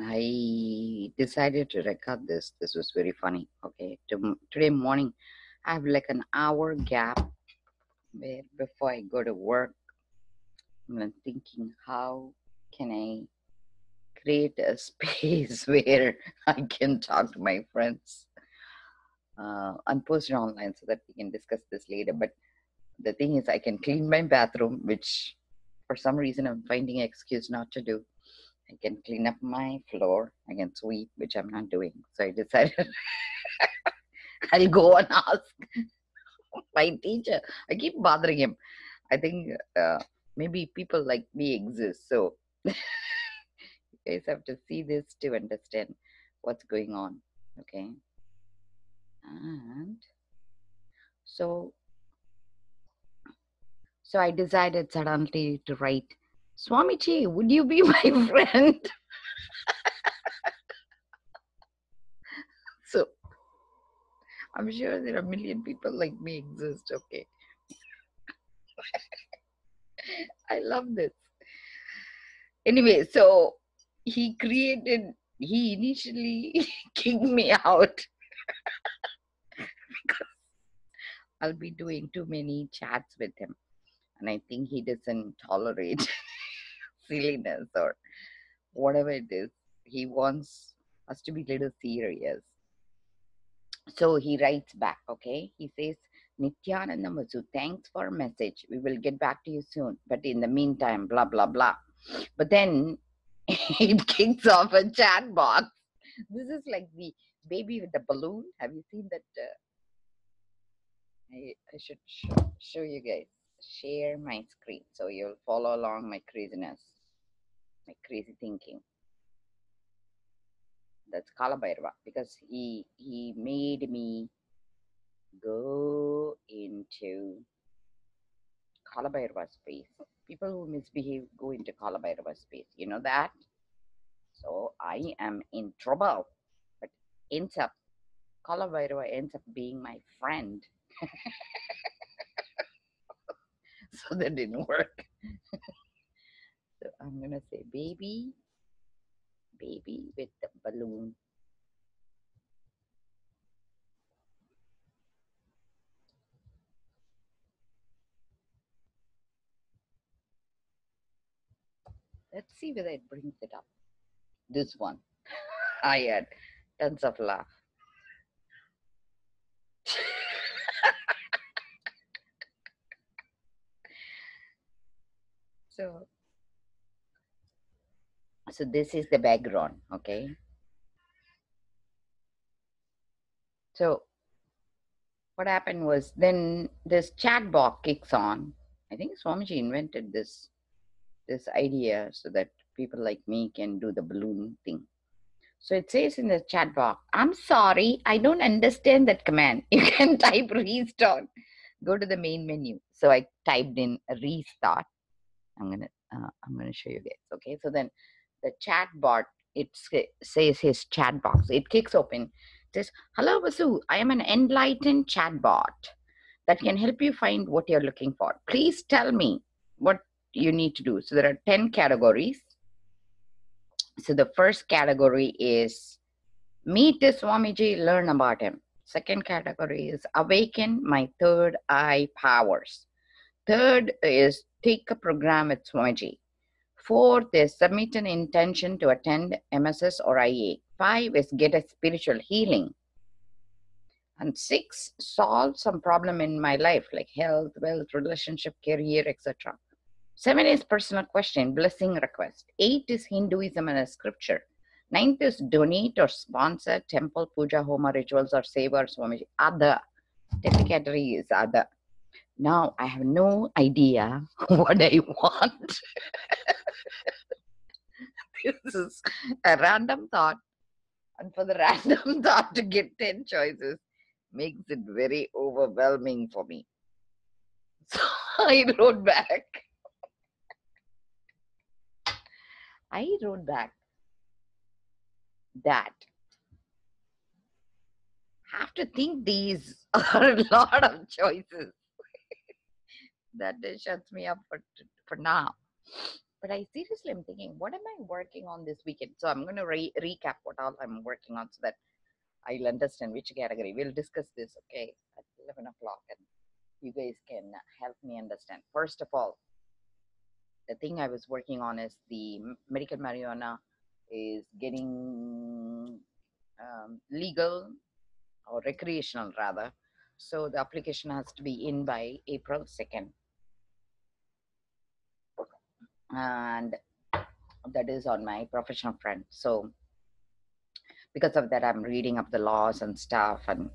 I decided to record this. This was very funny. Okay, today morning, I have like an hour gap where before I go to work, I'm thinking, how can I create a space where I can talk to my friends and post it online so that we can discuss this later. But the thing is, I can clean my bathroom, which for some reason I'm finding an excuse not to do. I can clean up my floor. I can sweep, which I'm not doing. So I decided I'll go and ask my teacher. I keep bothering him. I think maybe people like me exist. So you guys have to see this to understand what's going on. Okay. And so I decided suddenly to write, Swamiji, would you be my friend? So I'm sure there are a million people like me exist. Okay. I love this. Anyway, so he initially kicked me out because I'll be doing too many chats with him. And I think he doesn't tolerate silliness or whatever it is. He wants us to be a little serious. So he writes back, okay? He says, Nithyananda Masu, thanks for a message. We will get back to you soon. But in the meantime, blah, blah, blah. But then it kicks off a chat box. This is like the baby with the balloon. Have you seen that? I should show you guys. Share my screen so you'll follow along my craziness, my crazy thinking. That's Kalabhairava, because he made me go into Kalabhairava space. People who misbehave go into Kalabhairava space. You know that? So I am in trouble. But ends up, Kalabhairava ends up being my friend. So that didn't work. So I'm going to say baby with the balloon. Let's see whether it brings it up. This one. I had tons of laugh. So this is the background, okay? So what happened was then this chat box kicks on. I think Swamiji invented this idea so that people like me can do the balloon thing. So it says in the chat box, I'm sorry, I don't understand that command. You can type restart. Go to the main menu. So I typed in restart. I'm gonna show you guys. Okay, so then the chat bot, it says his chat box. It kicks open. It says, hello Vasu, I am an enlightened chat bot that can help you find what you're looking for. Please tell me what you need to do. So there are 10 categories. So the first category is meet the Swamiji, learn about him. Second category is awaken my third eye powers. Third is take a program with Swamiji. Fourth is submit an intention to attend MSS or IA. 5 is get a spiritual healing. And 6, solve some problem in my life like health, wealth, relationship, career, etc. 7 is personal question, blessing request. 8 is Hinduism and a scripture. 9th is donate or sponsor temple, puja, homa, rituals or seva or Swamiji. Other. 10th category is other. Now I have no idea what I want. This is a random thought. And for the random thought to get 10 choices makes it very overwhelming for me. So I wrote back. That have to think these are a lot of choices. That shuts me up for now. But I seriously am thinking, what am I working on this weekend? So I'm going to recap what all I'm working on so that I'll understand which category. We'll discuss this, okay, at 11 o'clock, and you guys can help me understand. First of all, the thing I was working on is the medical marijuana is getting legal or recreational rather. So the application has to be in by April 2nd. And that is on my professional front. So because of that, I'm reading up the laws and stuff. And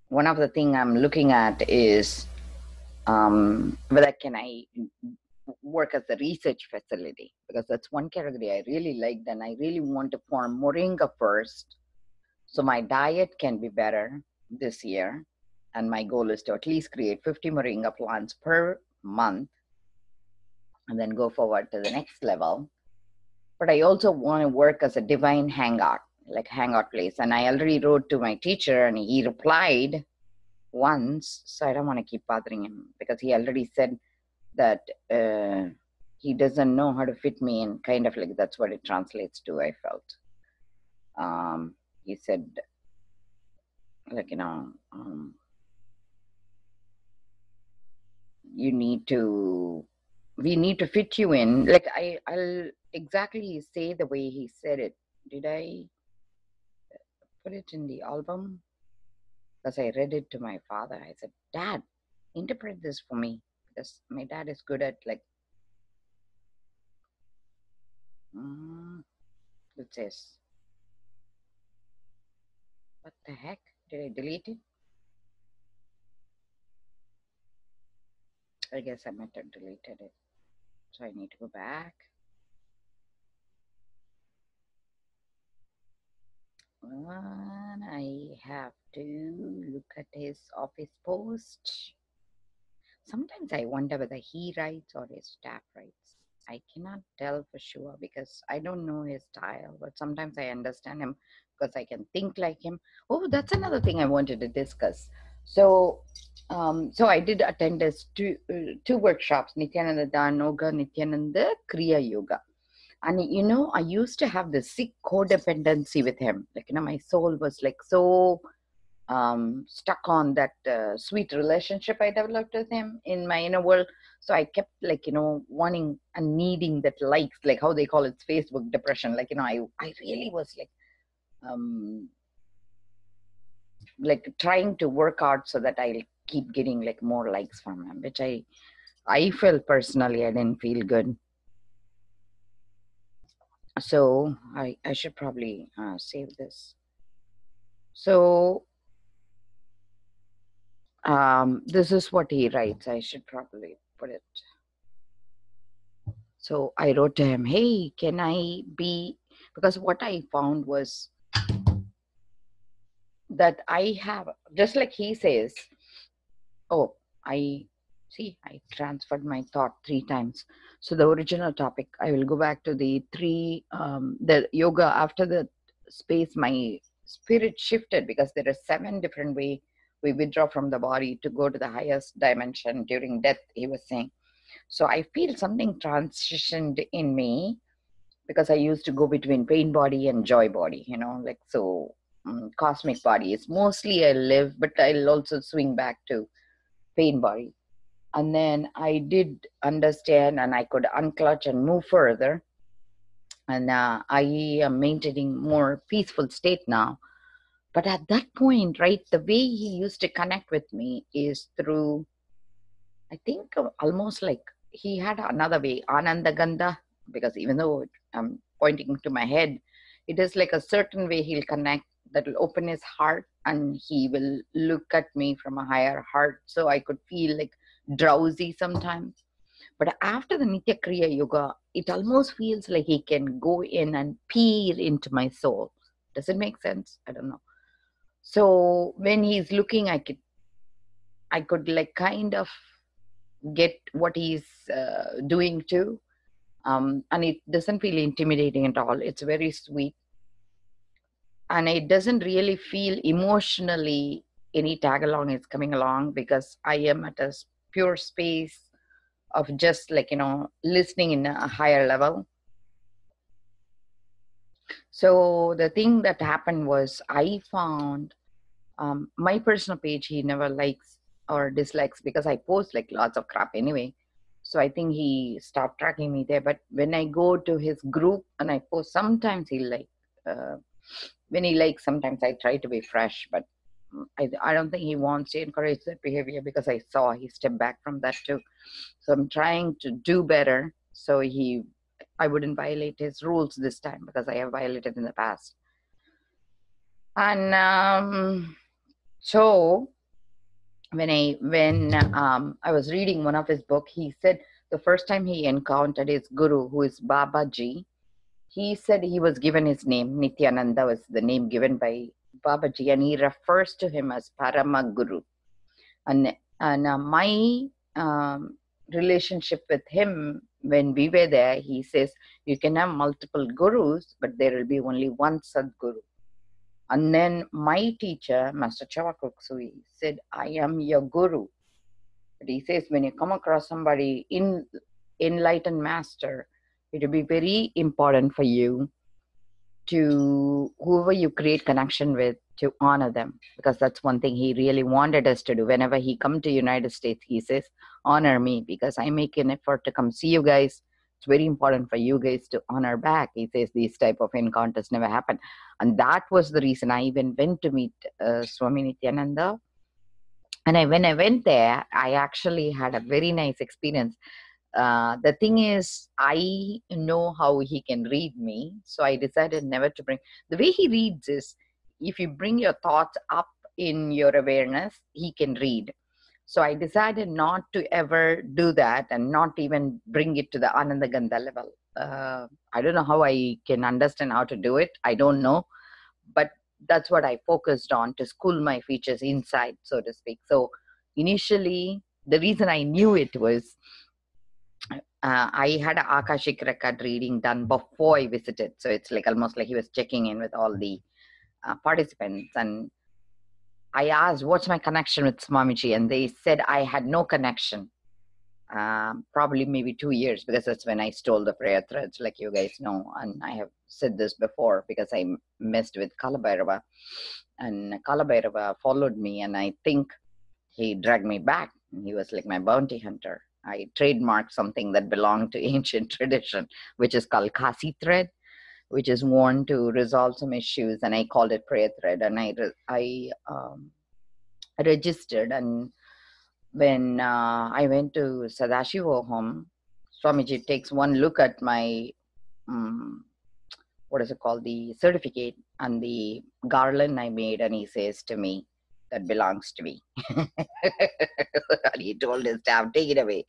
one of the thing I'm looking at is whether can I work as a research facility, because that's one category I really liked, and I really want to form moringa first, so my diet can be better this year. And my goal is to at least create 50 moringa plants per month, and then go forward to the next level. But I also want to work as a divine hangout, like hangout place. And I already wrote to my teacher, and he replied once, so I don't want to keep bothering him, because he already said that he doesn't know how to fit me in, kind of like that's what it translates to, I felt. He said, like, we need to fit you in. Like, I'll exactly say the way he said it. Did I put it in the album? Because I read it to my father. I said, Dad, interpret this for me, because my dad is good at, like, it says, what the heck? Did I delete it? I guess I might have deleted it. So I need to go back. And I have to look at his office post. Sometimes I wonder whether he writes or his staff writes. I cannot tell for sure because I don't know his style, but sometimes I understand him because I can think like him. Oh, that's another thing I wanted to discuss. So, so I did attend his two workshops, Nithyananda Yoga, Nithyananda Kriya Yoga. And I used to have this sick codependency with him. Like, my soul was like so stuck on that sweet relationship I developed with him in my inner world. So I kept, like, wanting and needing that likes, like how they call it, Facebook depression. Like, I really was like trying to work out so that I'll keep getting like more likes from him, which I felt personally I didn't feel good. So I should probably save this. So this is what he writes. I should probably put it. So I wrote to him, hey, can I be, because what I found was that I have, just like he says, oh, I transferred my thought 3 times. So the original topic, I will go back to the yoga. After the space, my spirit shifted because there are 7 different ways we withdraw from the body to go to the highest dimension during death, he was saying. So I feel something transitioned in me because I used to go between pain body and joy body, like, so cosmic body is mostly I live, but I'll also swing back to pain body. And then I did understand and I could unclutch and move further. And I am maintaining more peaceful state now. But at that point, right, the way he used to connect with me is through, I think, almost like he had another way, Ananda Gandha, because even though I'm pointing to my head, it is like a certain way he'll connect that will open his heart and he will look at me from a higher heart. So I could feel like drowsy sometimes. But after the Nithya Kriya Yoga, it almost feels like he can go in and peer into my soul. Does it make sense? I don't know. So when he's looking, I could like kind of get what he's doing too. And it doesn't feel intimidating at all. It's very sweet. And it doesn't really feel emotionally any tag along is coming along because I am at a pure space of just like, listening in a higher level. So the thing that happened was I found my personal page, he never likes or dislikes because I post like lots of crap anyway. So I think he stopped tracking me there. But when I go to his group and I post, sometimes he like, when he likes, sometimes I try to be fresh, but I don't think he wants to encourage that behavior because I saw he stepped back from that too. So I'm trying to do better so I wouldn't violate his rules this time because I have violated in the past. And so when I was reading one of his book, he said the first time he encountered his guru, who is Babaji, he said he was given his name. Nithyananda was the name given by Babaji, and he refers to him as Paramaguru. And my relationship with him, when we were there, he says, you can have multiple gurus, but there will be only one Sadguru. And then my teacher, Master Chavakuksui, said, I am your guru. But he says, when you come across somebody enlightened master, it will be very important for you to, whoever you create connection with, to honor them, because that's one thing he really wanted us to do. Whenever he come to United States, he says, honor me, because I make an effort to come see you guys. It's very important for you guys to honor back. He says these type of encounters never happen. And that was the reason I even went to meet Swami Nithyananda. And when I went there, I actually had a very nice experience. The thing is, I know how he can read me, so I decided never to bring. The way he reads is, if you bring your thoughts up in your awareness, he can read. So I decided not to ever do that and not even bring it to the Ananda Gandha level. I don't know how I can understand how to do it. I don't know. But that's what I focused on, to school my features inside, so to speak. So initially, the reason I knew it was, I had an Akashic record reading done before I visited. So it's like almost like he was checking in with all the participants. And I asked, what's my connection with Swamiji? And they said I had no connection. Probably maybe 2 years, because that's when I stole the prayer threads, like you guys know. And I have said this before because I messed with Kalabhairava. And Kalabhairava followed me, and I think he dragged me back. He was like my bounty hunter. I trademarked something that belonged to ancient tradition, which is called Kasi thread, which is worn to resolve some issues, and I called it prayer thread. And I registered, and when I went to Sadashiva home, Swamiji takes one look at my what is it called, the certificate and the garland I made, and he says to me, that belongs to me. And he told his staff, take it away.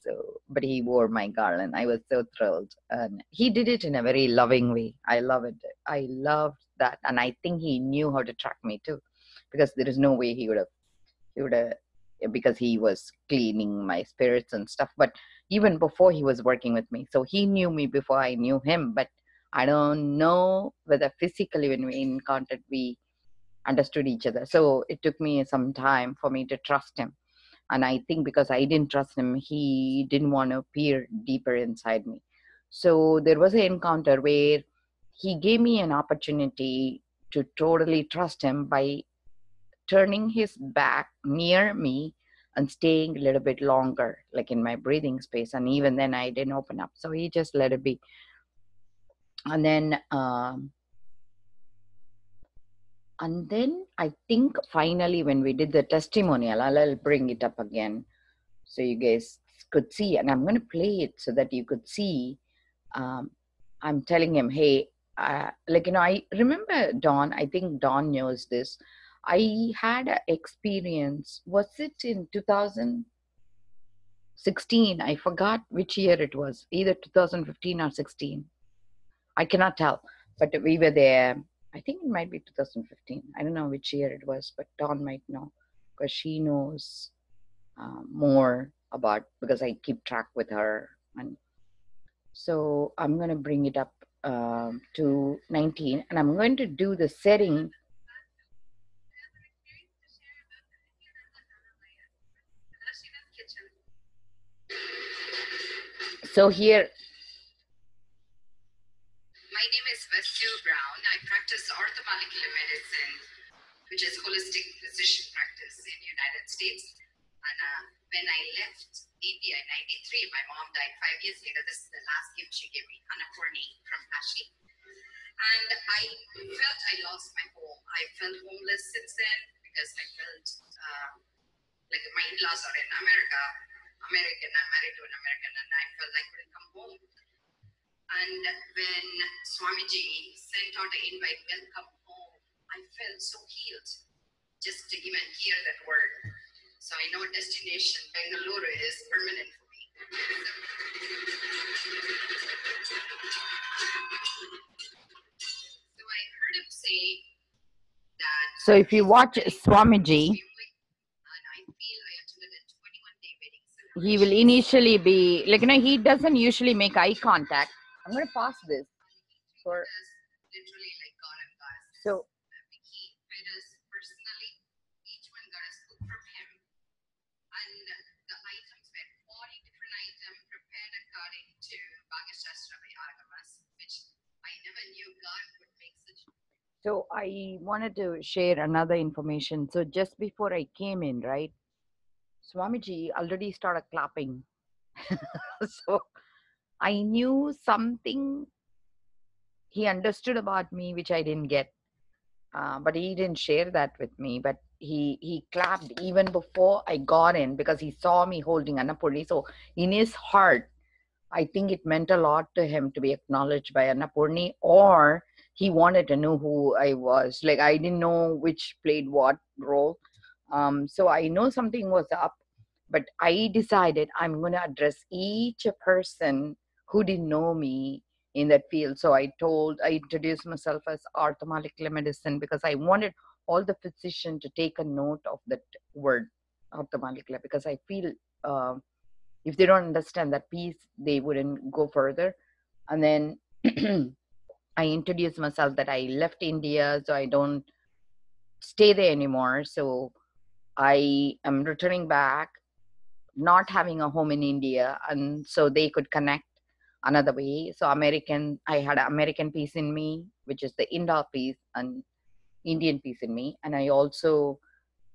So, but he wore my garland. I was so thrilled. And he did it in a very loving way. I love it. I loved that. And I think he knew how to track me too, because there is no way he would have, because he was cleaning my spirits and stuff. But even before, he was working with me. So he knew me before I knew him. But I don't know whether physically when we encountered, we understood each other. So it took me some time for me to trust him. And I think because I didn't trust him, he didn't want to peer deeper inside me. So there was an encounter where he gave me an opportunity to totally trust him by turning his back near me and staying a little bit longer, like in my breathing space. And even then I didn't open up. So he just let it be. And then I think finally when we did the testimonial, I'll bring it up again so you guys could see. And I'm going to play it so that you could see. I'm telling him, hey, I remember Dawn. I think Dawn knows this. I had an experience. Was it in 2016? I forgot which year it was. Either 2015 or 16. I cannot tell. But we were there. I think it might be 2015. I don't know which year it was, but Dawn might know because she knows more about, because I keep track with her. And so I'm going to bring it up to 19, and I'm going to do the setting. So here, my name is Westue Brown. I practice orthomolecular medicine, which is holistic physician practice in the United States. And when I left India in '93, my mom died 5 years later. This is the last gift she gave me, Annapurni from Kashi. And I felt I lost my home. I felt homeless since then because I felt like my in-laws are in American, I'm married to an American, and I felt I couldn't come home. And when Swamiji sent out an invite, welcome home, I felt so healed just to even hear that word. So I know destination Bengaluru is permanent for me. So I heard him say that. so if you watch Swamiji, he will initially be like, he doesn't usually make eye contact. I'm going to pause this for Literally like God and goddess. so He fed us personally. Each one got a scoop from him. And the items were 40 different items prepared according to Veda Agamas, which I never knew God would make such. So I wanted to share another information. So just before I came in, right, Swamiji already started clapping. So I knew something he understood about me, which I didn't get. But he didn't share that with me. But he clapped even before I got in because he saw me holding Annapurni. So in his heart, I think it meant a lot to him to be acknowledged by Annapurni, or he wanted to know who I was. Like, I didn't know which played what role. So I know something was up, but I decided I'm going to address each person who didn't know me in that field. So I introduced myself as orthomolecular medicine because I wanted all the physicians to take a note of that word, orthomolecular, because I feel if they don't understand that piece, they wouldn't go further. And then I introduced myself that I left India, so I don't stay there anymore. So I am returning back, not having a home in India, and so they could connect another way. So I had an American piece in me, which is the Indo piece, and Indian piece in me. And I also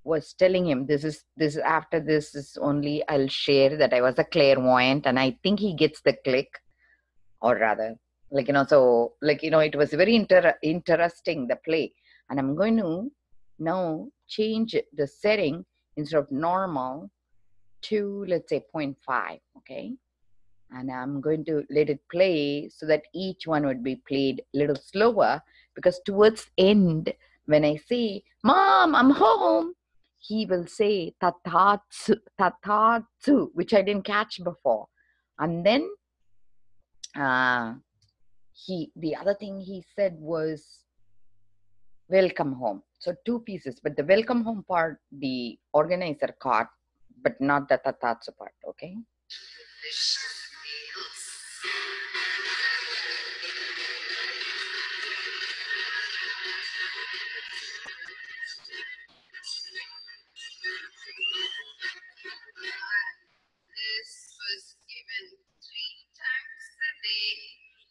was telling him this is after this is only I'll share that I was a clairvoyant, and I think he gets the click, or rather, so it was very interesting, the play. And I'm going to now change the setting instead of normal to, let's say, 0.5, okay? And I'm going to let it play so that each one would be played a little slower, because towards end, when I say, Mom, I'm home, he will say tatatsu, tatatsu, which I didn't catch before. And then the other thing he said was welcome home. So 2 pieces, but the welcome home part, the organizer caught, but not the tatatsu part, okay? This was given 3 times a day,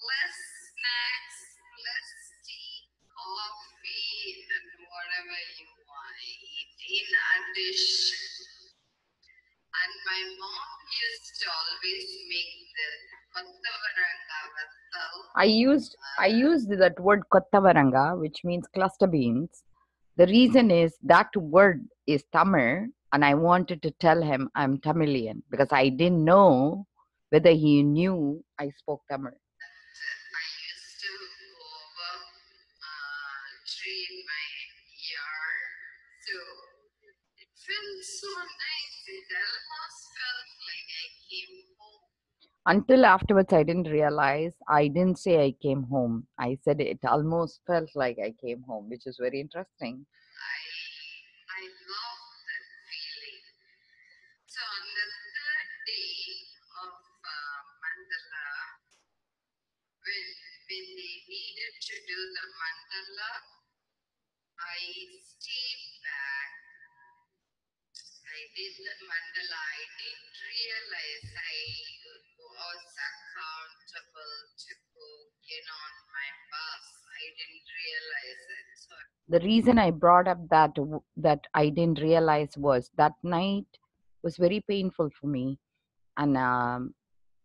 less snacks, less tea, coffee, and whatever you want to eat in addition. And my mom used to always make the kottavaranga vattal. I used that word kottavaranga, which means cluster beans. The reason is that word is Tamil, and I wanted to tell him I'm Tamilian because I didn't know whether he knew I spoke Tamil. I used to go over tree in my yard, so it felt so nice. It almost felt like I came home. Until afterwards, I didn't realize. I didn't say I came home. I said it almost felt like I came home, which is very interesting. I love that feeling. So on the 3rd day of mandala, when they needed to do the mandala, I stayed back. I did the mandala. I didn't realize I was accountable to get on my bus. I didn't realize it. So the reason I brought up that I didn't realize was that night was very painful for me, and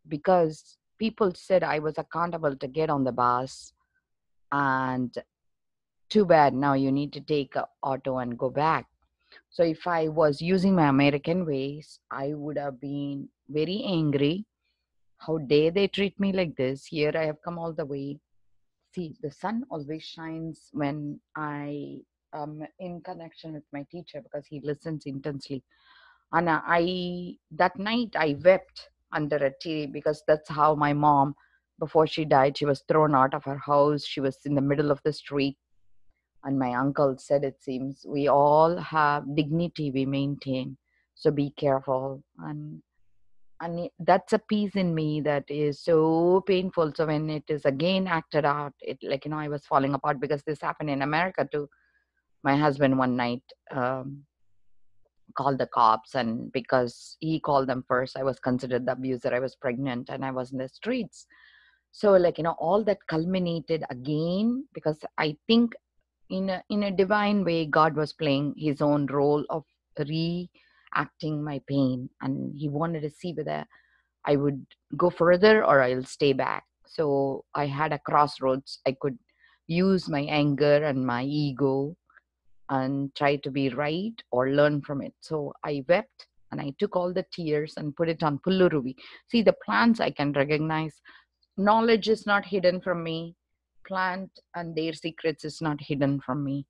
because people said I was accountable to get on the bus, and too bad, now you need to take a auto and go back. So if I was using my American ways, I would have been very angry. How dare they treat me like this? Here I have come all the way. See, the sun always shines when I am in connection with my teacher, because he listens intensely. And that night I wept under a tree, because that's how my mom, before she died, she was thrown out of her house. She was in the middle of the street. And my uncle said, it seems we all have dignity we maintain, so be careful. And that's a piece in me that is so painful. So when it is again acted out, it, like, I was falling apart, because this happened in America too. My husband one night called the cops, and because he called them first, I was considered the abuser. I was pregnant and I was in the streets. So, all that culminated again, because I think in a divine way, God was playing his own role of reacting my pain, and he wanted to see whether I would go further or I'll stay back. So I had a crossroads. I could use my anger and my ego and try to be right or learn from it. So I wept and I took all the tears and put it on Pulluruvi. See, the plants I can recognize. Knowledge is not hidden from me. Plant and their secrets is not hidden from me.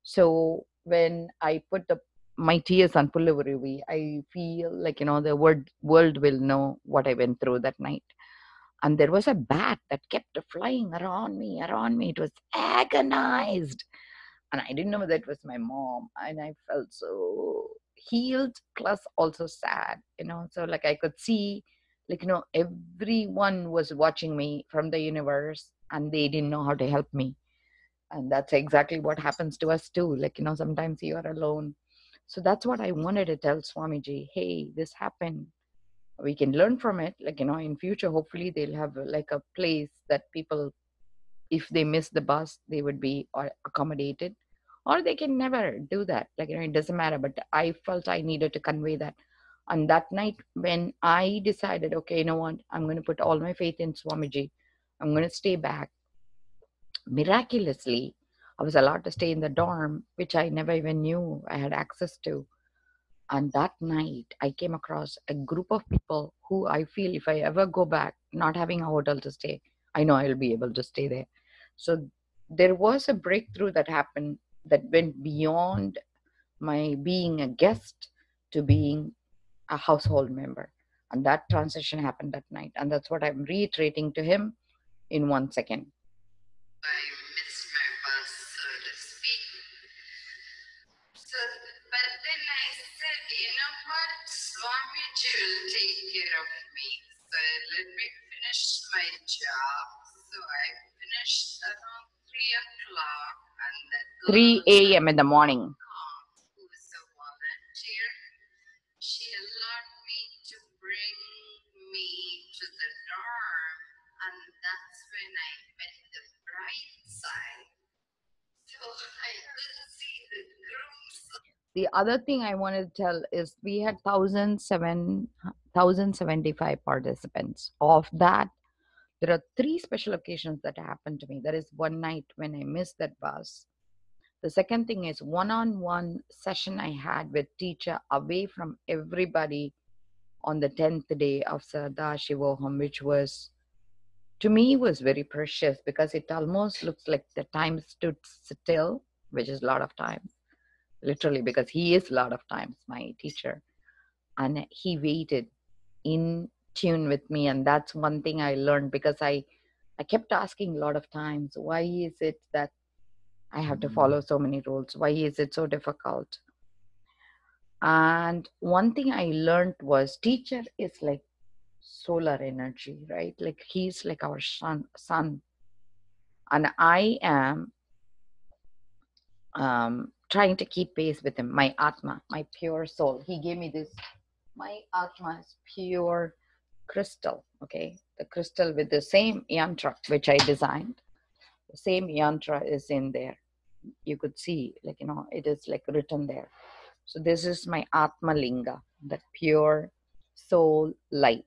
So when I put my tears on Pulluruvi, I feel like, the world will know what I went through that night. And there was a bat that kept flying around me, around me. It was agonized. And I didn't know that was my mom. And I felt so healed, plus also sad, So like I could see, everyone was watching me from the universe, and they didn't know how to help me. And that's exactly what happens to us too. Sometimes you are alone. So that's what I wanted to tell Swamiji. Hey, this happened. We can learn from it. In future, hopefully they'll have like a place that people, if they miss the bus, they would be accommodated, or they can never do that. It doesn't matter. But I felt I needed to convey that. And that night when I decided, okay, you know what, I'm going to put all my faith in Swamiji. I'm going to stay back. Miraculously, I was allowed to stay in the dorm, which I never even knew I had access to. And that night, I came across a group of people who I feel if I ever go back, not having a hotel to stay, I know I'll be able to stay there. So there was a breakthrough that happened that went beyond my being a guest to being a household member. And that transition happened that night. And that's what I'm reiterating to him in 1 second. I missed my bus, so to speak. So, but then I said, you know what, Swamiji will take care of me. So let me finish my job. So I finished around 3 o'clock, and that 3 a.m. in the morning. Who is a volunteer, she allowed me to bring me to the dorm, and that's when I met the bright side. So I could see the grooms. The other thing I wanted to tell is we had 1,075 participants. Of that, there are 3 special occasions that happened to me. That is one night when I missed that bus. The second thing is one-on-one session I had with teacher away from everybody on the 10th day of Sadashiva Himself, which was, to me, was very precious, because it almost looks like the time stood still, which is a lot of time, literally, because he is a lot of times my teacher. And he waited in tune with me. And that's one thing I learned, because I kept asking a lot of times, why is it that I have to follow so many rules? Why is it so difficult? And one thing I learned was teacher is like solar energy, right? Like he's like our sun. And I am trying to keep pace with him. My Atma, my pure soul. He gave me this. My Atma is pure, crystal, okay? The crystal with the same yantra which I designed. The same yantra is in there. You could see, like, it is like written there. So this is my Atma Linga, the pure soul light.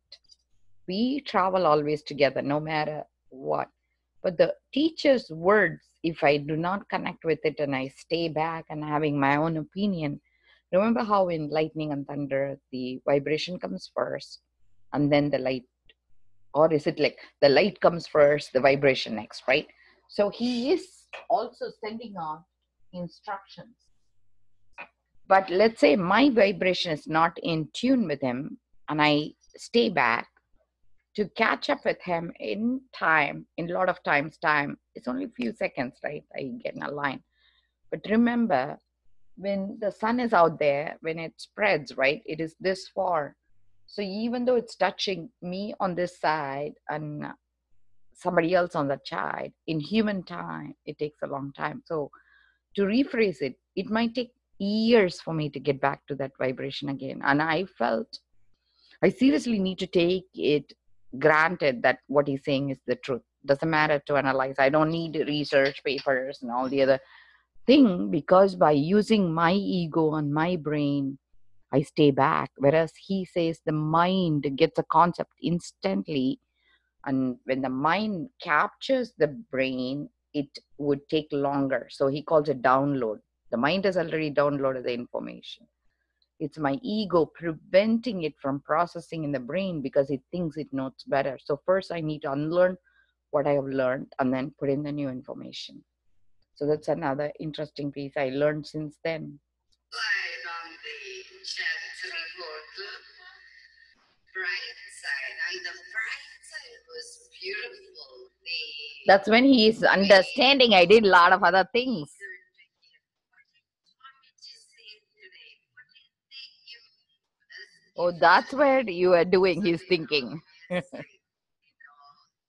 We travel always together, no matter what. But the teacher's words, if I do not connect with it and I stay back and having my own opinion, remember how in lightning and thunder, the vibration comes first and then the light, or is it like the light comes first, the vibration next, right? So he is also sending out instructions. But let's say my vibration is not in tune with him and I stay back to catch up with him in time, in a lot of times time, it's only a few seconds, right? I get in a line. But remember, when the sun is out there, when it spreads, right, it is this far. So even though it's touching me on this side and somebody else on that side, in human time, it takes a long time. So to rephrase it, it might take years for me to get back to that vibration again. And I felt I seriously need to take it granted that what he's saying is the truth. Doesn't matter to analyze. I don't need research papers and all the other thing, because by using my ego and my brain, I stay back. Whereas he says the mind gets a concept instantly. And when the mind captures the brain, it would take longer. So he calls it download. The mind has already downloaded the information. It's my ego preventing it from processing in the brain because it thinks it knows better. So first I need to unlearn what I have learned and then put in the new information. So that's another interesting piece I learned since then. Slide on the chat report, bright side, and the bright side was beautiful. That's when he is understanding I did a lot of other things. Oh, that's where you are doing his thinking.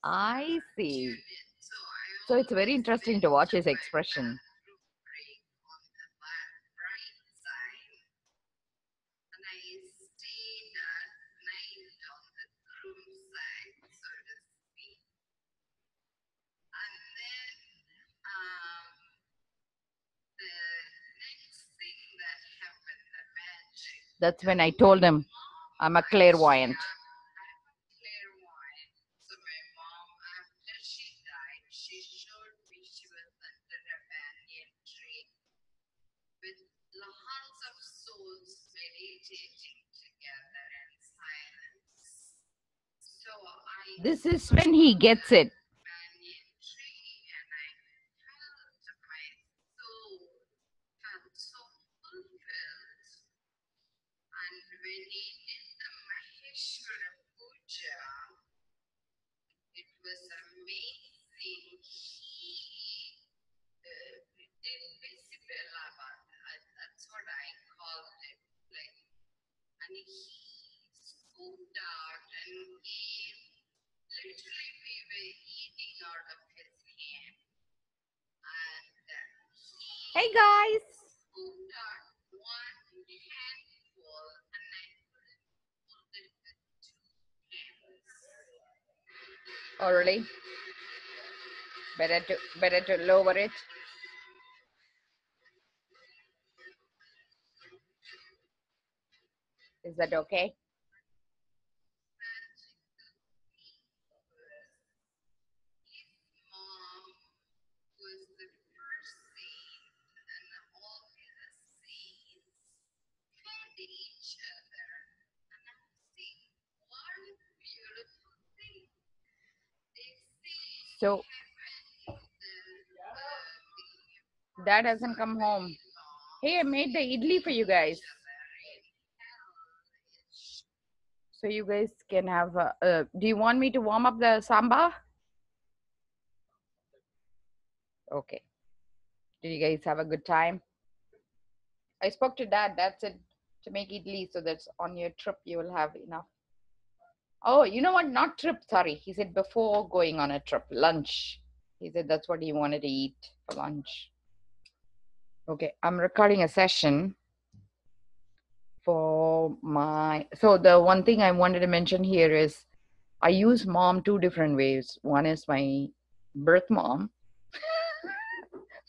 I see. So it's very interesting to watch his expression. That's when I told him I'm a clairvoyant. So my mom, after she died, she showed me she was under a banyan tree with lots of souls meditating together in silence. So this is when he gets it. Banyan tree, and I felt my soul felt so fulfilled. And when he did the Maheshwara Puja, it was amazing. He did Visibelabad. That's what I called it. Like, and he scooped out and gave. Literally, we were eating out of his hand. And Hey guys. Scooped out one handful, and I pulled it with two hands. Oh, really? Better to lower it. Is that okay? Was the first saint, and all his saints fed each other. And I'm seeing one beautiful thing. They say So that doesn't come home. Hey, I made the idli for you guys. So you guys can have, do you want me to warm up the sambar? Okay. Did you guys have a good time? I spoke to Dad. Dad said to make idli so that's on your trip you will have enough. Oh, you know what? Not trip, sorry. He said before going on a trip, lunch. He said that's what he wanted to eat for lunch. Okay, I'm recording a session for my, so the one thing I wanted to mention here is I use mom two different ways. One is my birth mom.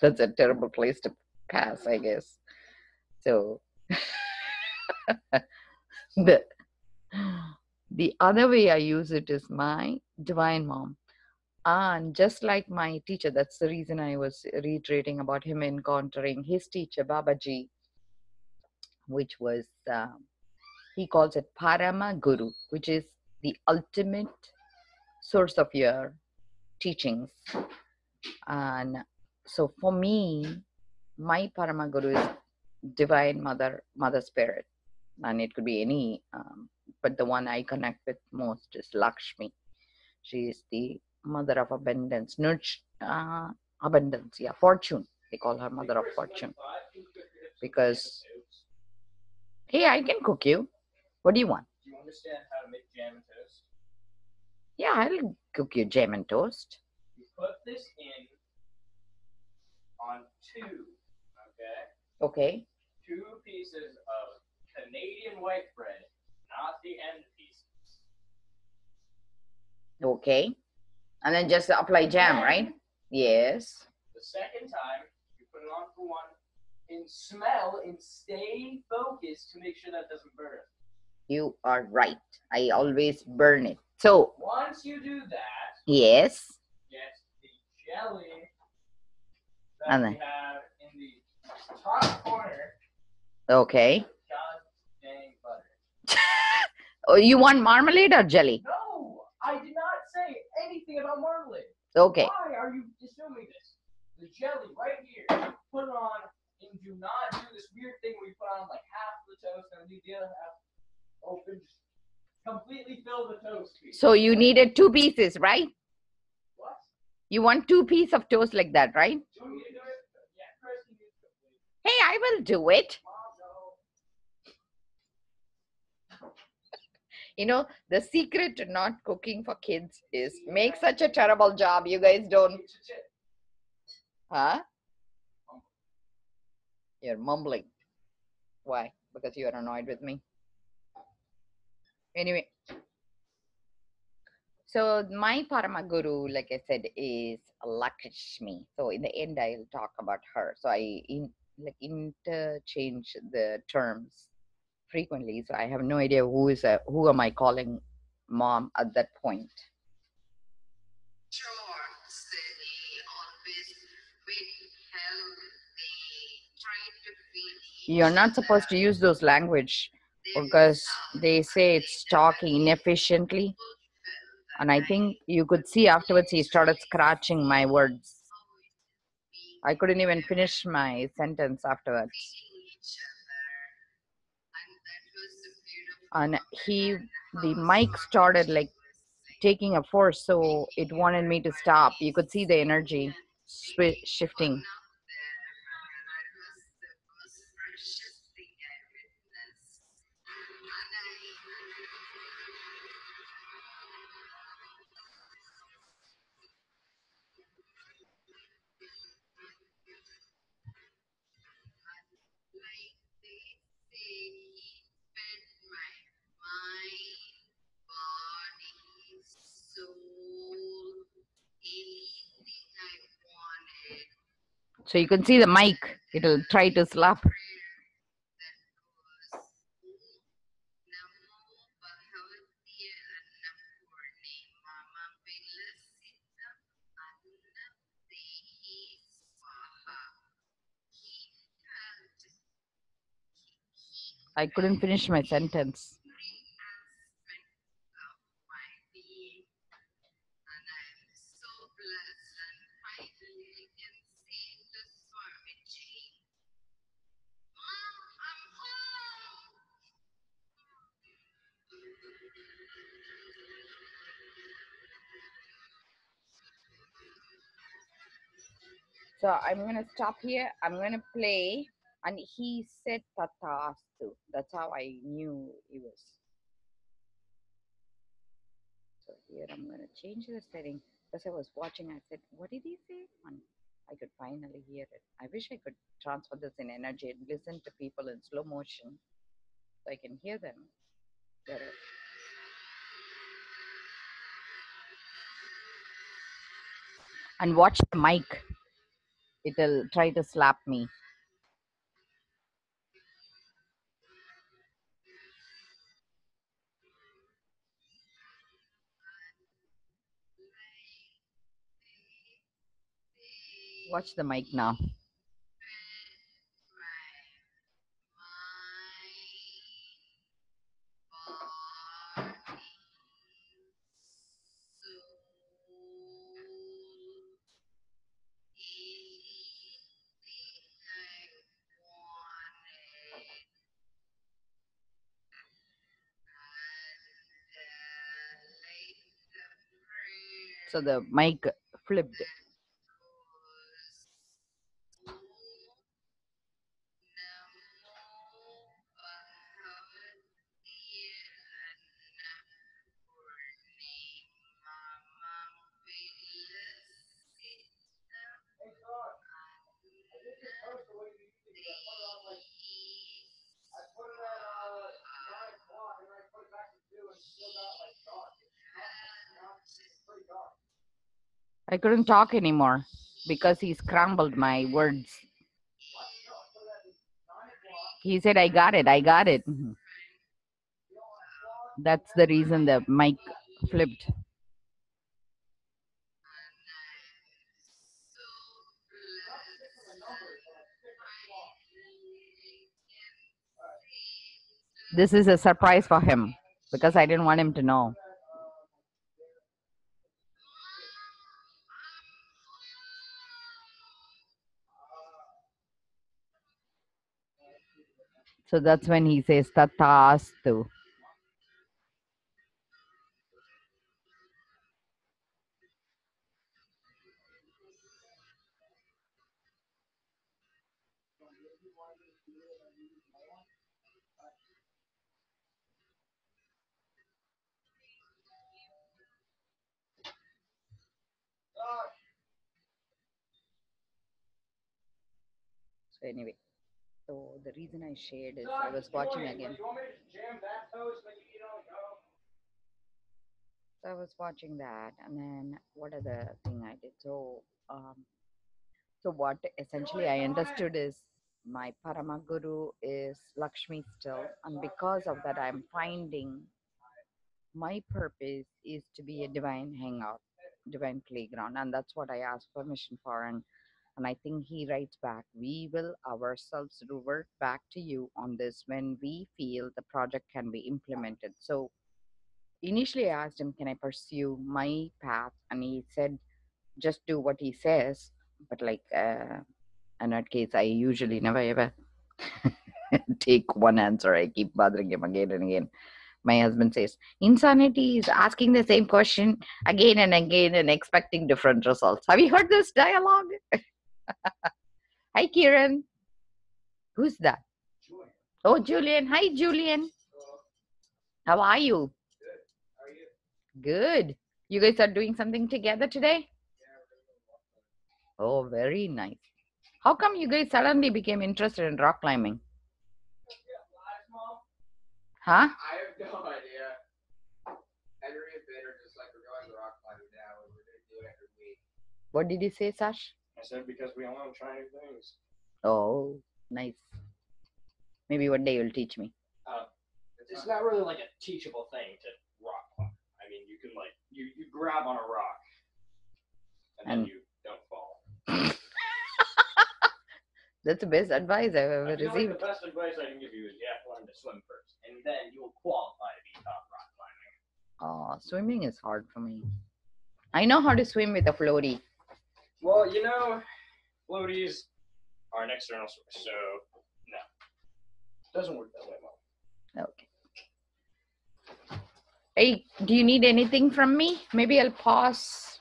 That's a terrible place to pass, I guess. So the the other way I use it is my divine mom. And just like my teacher, that's the reason I was reiterating about him encountering his teacher, Babaji, which was, he calls it Parama Guru, which is the ultimate source of your teachings. And so for me, my Parama Guru is Divine Mother, Mother Spirit. And it could be any, but the one I connect with most is Lakshmi. She is the mother of abundance, abundance, yeah, fortune. They call her mother of fortune. Because, hey, I can cook you. What do you want? Do you understand how to make jam and toast? Yeah, I'll cook you jam and toast. You put this in on two, okay? Okay. 2 pieces of Canadian white bread, not the end pieces. Okay. And then just apply jam, right? Yes. The second time, you put it on for 1 and smell and stay focused to make sure that doesn't burn. You are right. I always burn it. So once you do that, yes, get the jelly that and we then, have in the top corner. Okay. God dang butter. Oh, you want marmalade or jelly? No, I did not say anything about marmalade. Okay. Why are you assuming this? The jelly right here, put it on, and do not do this weird thing where you put on like half of the toast and leave the other half open. Just completely fill the toast piece. So you needed 2 pieces, right? What? You want 2 pieces of toast like that, right? Do you want me to do it? Yeah, Chris, you need to do it. Hey, I will do it. You know, the secret to not cooking for kids is make such a terrible job. You guys don't. Huh? You're mumbling. Why? Because you are annoyed with me. Anyway. So my Paramaguru, like I said, is Lakshmi. So in the end, I'll talk about her. So I interchange the terms frequently. So I have no idea who am I calling mom at that point. Sure, they always withheld. They tried to feed. You're not supposed to use those language because they say it's talking inefficiently. And I think you could see afterwards he started scratching my words. I couldn't even finish my sentence afterwards. And the mic started like taking a force, so it wanted me to stop. You could see the energy shifting. So you can see the mic, it'll try to slap. I couldn't finish my sentence. So I'm going to stop here. I'm going to play. And he said Tathastu. That's how I knew he was. So here I'm going to change the setting. Because I was watching, I said, what did he say? And I could finally hear it. I wish I could transfer this in energy and listen to people in slow motion so I can hear them better. And watch the mic. It'll try to slap me. Watch the mic now. So the mic flipped. I couldn't talk anymore because he scrambled my words. He said, I got it, I got it. That's the reason the mic flipped. This is a surprise for him because I didn't want him to know. So that's when he says Tathastu. So anyway, so the reason I shared is I was watching again. So I was watching that, and then what other thing I did? So what essentially I understood is my Paramaguru is Lakshmi still, and because of that, I'm finding my purpose is to be a divine hangout, divine playground, and that's what I asked permission for. And I think he writes back, we will ourselves revert back to you on this when we feel the project can be implemented. So initially I asked him, can I pursue my path? And he said, just do what he says. But like, in that case, I usually never ever take one answer. I keep bothering him again and again. My husband says, insanity is asking the same question again and again and expecting different results. Have you heard this dialogue? Hi, Kiran. Who's that? Julian. Oh, Julian. Hi, Julian. How are you? Good. How are you? Good. You guys are doing something together today? Yeah. Oh, very nice. How come you guys suddenly became interested in rock climbing? Huh? I have no idea. Henry and Ben are just like, we're going rock climbing now, and we're going to do it every week. What did you say, Sash? I said because we all want to try new things. Oh, nice. Maybe one day you'll teach me. It's not really like a teachable thing to rock climb. I mean, you can like, you grab on a rock, and then you don't fall. That's the best advice I've ever received. Like the best advice I can give you is you have to learn to swim first, and then you'll qualify to be top rock climbing. Oh, swimming is hard for me. I know how to swim with a floaty. Well, you know, floaties are an external source, so no. It doesn't work that way well. Okay. Hey, do you need anything from me? Maybe I'll pause.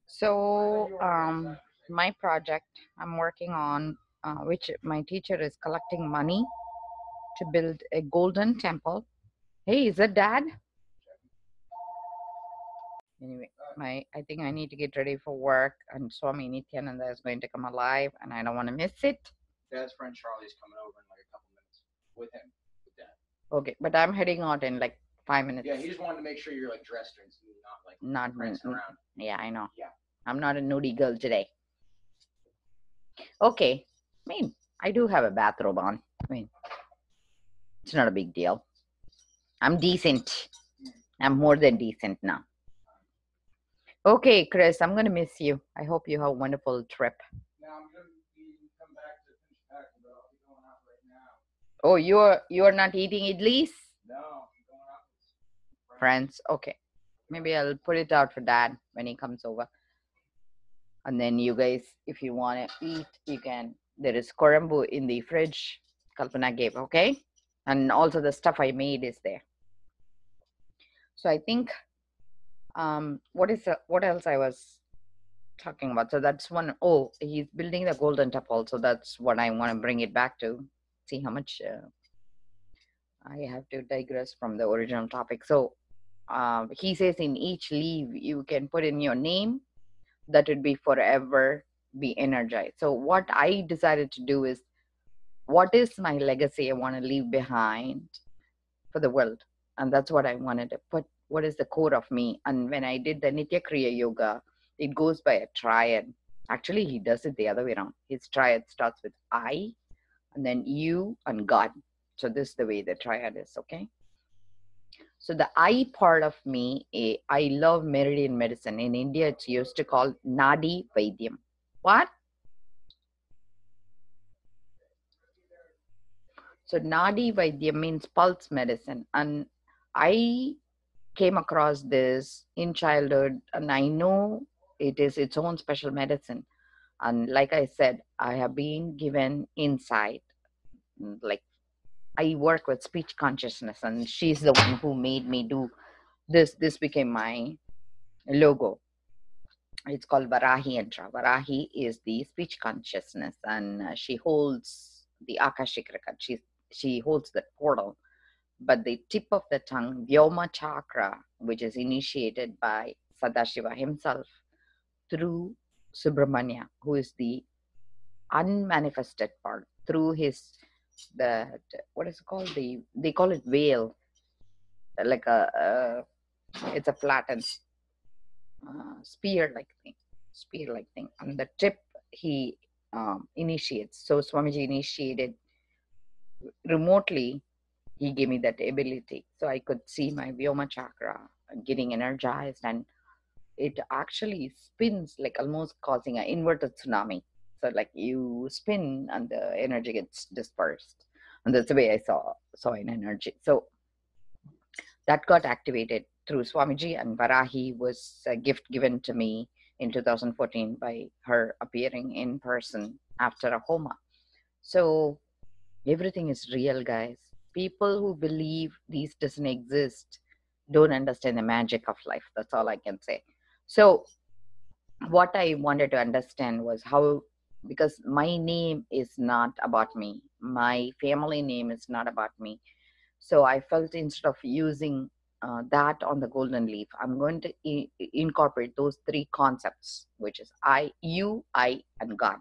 So, my project I'm working on, which my teacher is collecting money to build a golden temple. Hey, is that Dad? Anyway, I think I need to get ready for work, and Swami Nithyananda is going to come alive, and I don't want to miss it. Dad's friend Charlie's coming over in like a couple minutes with him, with Dad. Okay, but I'm heading out in like 5 minutes. Yeah, he just wanted to make sure you're like dressed and not prancing around. Yeah, I know. Yeah. I'm not a nudie girl today. Okay. I mean, I do have a bathrobe on. I mean, it's not a big deal. I'm decent. I'm more than decent now. Okay, Chris, I'm going to miss you. I hope you have a wonderful trip. Now I'm going to come back to finish packing, but I'll be going out right now. Oh, you're not eating idlis? No, I'm going out with friends. Okay. Maybe I'll put it out for Dad when he comes over. And then you guys, if you want to eat, you can. There is korambu in the fridge. Kalpana gave, okay? And also the stuff I made is there. So I think, what else I was talking about? So that's one. Oh, he's building the golden temple. So that's what I want to bring it back to. See how much I have to digress from the original topic. So he says in each leaf you can put in your name, that would be forever be energized. So what I decided to do is, what is my legacy I want to leave behind for the world? And that's what I wanted to put. What is the core of me? And when I did the Nithya Kriya Yoga, it goes by a triad. Actually, he does it the other way around. His triad starts with I, and then you and God. So this is the way the triad is, okay? So the I part of me, I love Meridian Medicine. In India, it's used to call Nadi Vaithiyam. What? So Nadi Vaidya means pulse medicine. And I came across this in childhood, and I know it is its own special medicine. And like I said, I have been given insight. Like, I work with speech consciousness, and she's the one who made me do this. This became my logo. It's called Varahi Yantra. Varahi is the speech consciousness, and she holds the Akashic record. She holds the portal. But the tip of the tongue, Vyoma chakra, which is initiated by Sadashiva himself through Subramanya, who is the unmanifested part, through his, what is it called? They call it veil, like it's a flattened spear-like thing. On the tip, he initiates. So Swamiji initiated remotely. He gave me that ability, so I could see my Vyoma chakra getting energized, and it actually spins, like almost causing an inverted tsunami. So like you spin and the energy gets dispersed, and that's the way I saw an energy. So that got activated through Swamiji, and Varahi was a gift given to me in 2014 by her appearing in person after a Homa. So everything is real, guys. People who believe these doesn't exist don't understand the magic of life. That's all I can say. So what I wanted to understand was how, because my name is not about me, my family name is not about me. So I felt instead of using that on the golden leaf, I'm going to incorporate those three concepts, which is I, you, I, and God.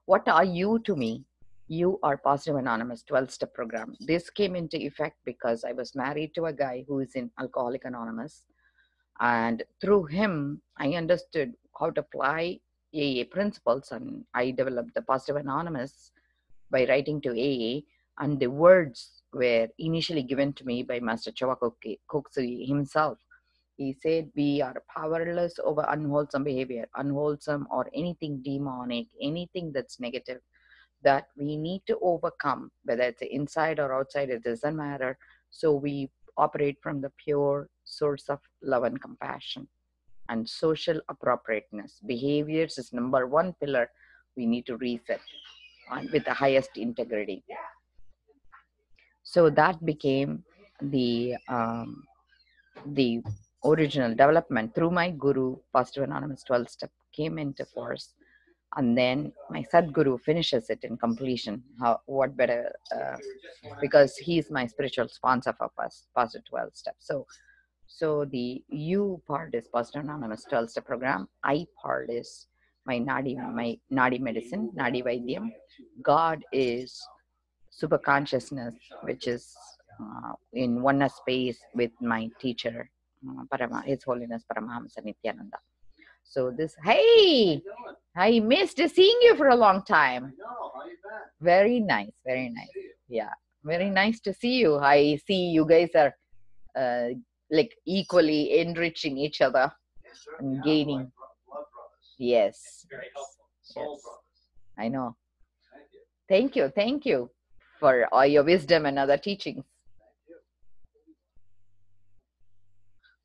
What are you to me? You are Positive Anonymous 12-step program. This came into effect because I was married to a guy who is in Alcoholic Anonymous. And through him, I understood how to apply AA principles, and I developed the Positive Anonymous by writing to AA. And the words were initially given to me by Master Chowakoksui himself. He said, we are powerless over unwholesome behavior, unwholesome or anything demonic, anything that's negative, that we need to overcome, whether it's inside or outside, it doesn't matter. So we operate from the pure source of love and compassion. And social appropriateness. Behaviors is number one pillar we need to reset with the highest integrity. So that became the original development through my guru. Positive Anonymous 12 step came into force, and then my Sadguru finishes it in completion. What better, because he's my spiritual sponsor for Positive 12 steps. So the U part is Positive Anonymous 12 step program. I part is my Nadi medicine, Nadi Vaithiyam. God is super consciousness, which is in oneness space with my teacher, His Holiness Paramahamsa Nithyananda. So this, hey, I missed seeing you for a long time. Very nice, very nice. Yeah, very nice to see you. I see you guys are like equally enriching each other and gaining. Yes, yes, I know. Thank you for all your wisdom and other teachings.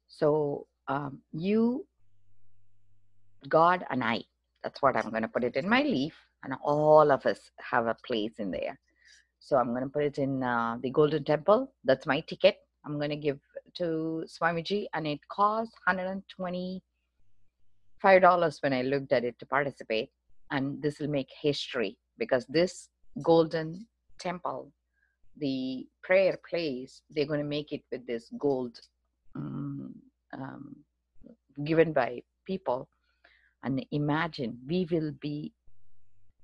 So you, God, and I. That's what I'm going to put it in my leaf, and all of us have a place in there. So I'm going to put it in the Golden Temple. That's my ticket. I'm going to give to Swamiji, and it costs $125 when I looked at it to participate. And this will make history, because this Golden Temple, the prayer place, they're going to make it with this gold given by people. And imagine, we will be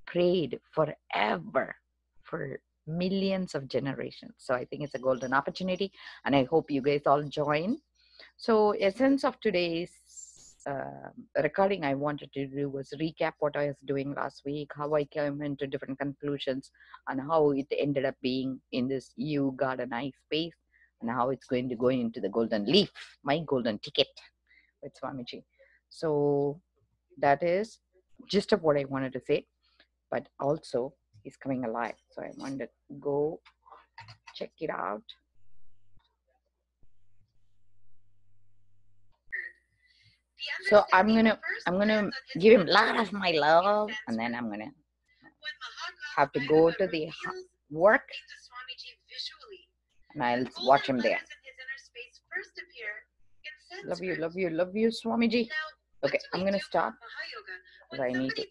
prayed forever for millions of generations. So I think it's a golden opportunity, and I hope you guys all join. So essence of today's recording I wanted to do was recap what I was doing last week, how I came into different conclusions, and how it ended up being in this you, God, and I space, and how it's going to go into the golden leaf, my golden ticket with Swamiji. So that is just of what I wanted to say, but also he's coming alive. So I wanted to go check it out. So I'm gonna give him a lot of my love, and then I'm gonna have to go to the work, and I'll watch him there. Love you, Swamiji. Okay, I'm gonna stop, because I need to